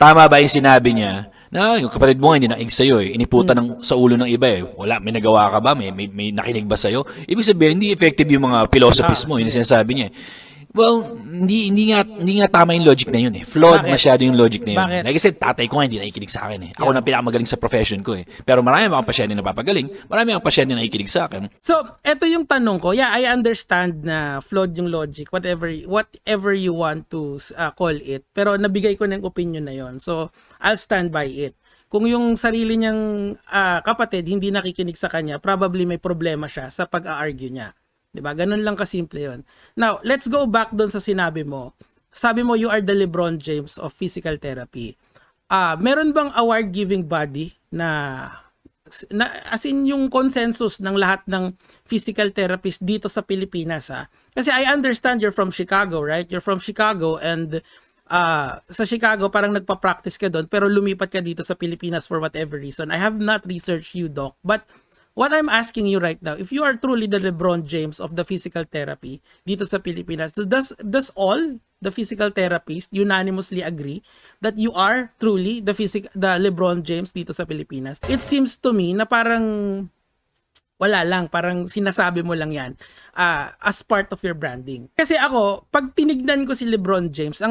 tama ba yung sinabi niya na yung kapatid mo nga hindi nakinig sa'yo eh. Iniputan sa ulo ng iba eh. Wala, may nagawa ka ba? May nakinig ba sa'yo? Ibig sabihin, hindi effective yung mga philosophies mo. Yun ang Sige. sinasabi niya eh. Well, hindi nga tama yung logic na yun eh. Flawed Bakit? masyado yung logic na yun. Bakit? Like I said, tatay ko nga hindi nakikinig sa akin eh. Ako na pinakamagaling sa profession ko eh. Pero marami akong pasyente na napapagaling, marami akong pasyente na nakikinig sa akin. So, eto yung tanong ko. Yeah, I understand na flawed yung logic, whatever you want to call it. Pero nabigay ko ng opinion na yon. So, I'll stand by it. Kung yung sarili niyang kapatid hindi nakikinig sa kanya, probably may problema siya sa pag-a-argue niya. 'Di ba? Ganun lang kasimple 'yon. Now, let's go back doon sa sinabi mo. Sabi mo you are the LeBron James of physical therapy. Meron bang award-giving body na as in yung consensus ng lahat ng physical therapist dito sa Pilipinas Kasi I understand you're from Chicago, right? You're from Chicago and sa Chicago parang nagpa-practice ka doon pero lumipat ka dito sa Pilipinas for whatever reason. I have not researched you, Doc, but what I'm asking you right now, if you are truly the LeBron James of the physical therapy dito sa Pilipinas, does all the physical therapists unanimously agree that you are truly the LeBron James dito sa Pilipinas? It seems to me na parang wala lang, parang sinasabi mo lang yan as part of your branding. Kasi ako, pag tinignan ko si LeBron James,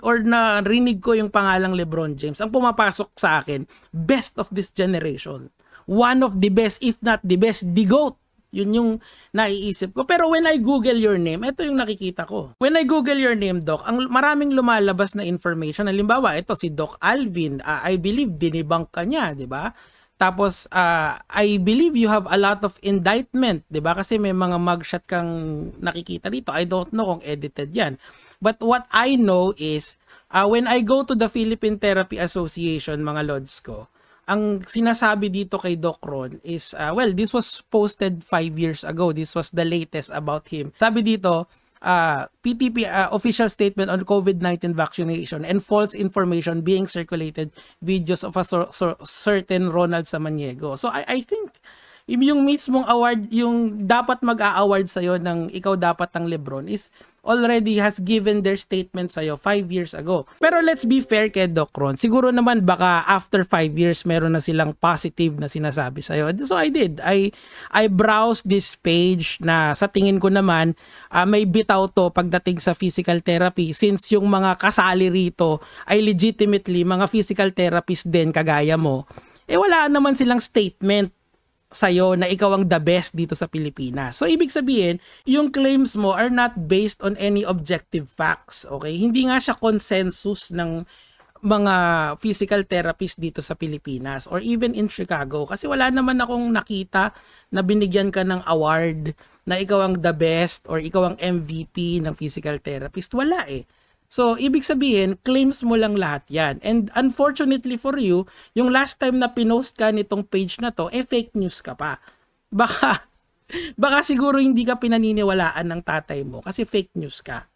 or narinig ko yung pangalang LeBron James, ang pumapasok sa akin, best of this generation. One of the best, if not the best, the GOAT. Yun yung naiisip ko. Pero when I Google your name, ito yung nakikita ko. When I Google your name, Doc, ang maraming lumalabas na information. Halimbawa, ito si Doc Alvin. I believe dinibunk ka niya, di ba? Tapos, I believe you have a lot of indictment, di ba? Kasi may mga mugshot kang nakikita dito. I don't know kung edited yan. But what I know is, when I go to the Philippine Therapy Association, mga lods ko, ang sinasabi dito kay Doc Ron is, well, this was posted 5 years ago. This was the latest about him. Sabi dito, PTP official statement on COVID-19 vaccination and false information being circulated, videos of a certain Ronald Samaniego. So I think yung mismong award, yung dapat mag-a-award sa'yo ng ikaw dapat ng LeBron is already has given their statement sa'yo 5 years ago. Pero let's be fair kay Doc Ron. Siguro naman baka after 5 years meron na silang positive na sinasabi sa'yo. So I did. I browsed this page na sa tingin ko naman may bitaw to pagdating sa physical therapy since yung mga kasali rito ay legitimately mga physical therapist din kagaya mo. Wala naman silang statement sa'yo na ikaw ang the best dito sa Pilipinas. So, ibig sabihin, yung claims mo are not based on any objective facts. Okay? Hindi nga siya consensus ng mga physical therapist dito sa Pilipinas or even in Chicago. Kasi wala naman akong nakita na binigyan ka ng award na ikaw ang the best or ikaw ang MVP ng physical therapist. Wala eh. So, ibig sabihin, claims mo lang lahat yan. And unfortunately for you, yung last time na pinost ka nitong page na to, fake news ka pa. Baka siguro hindi ka pinaniniwalaan ng tatay mo kasi fake news ka.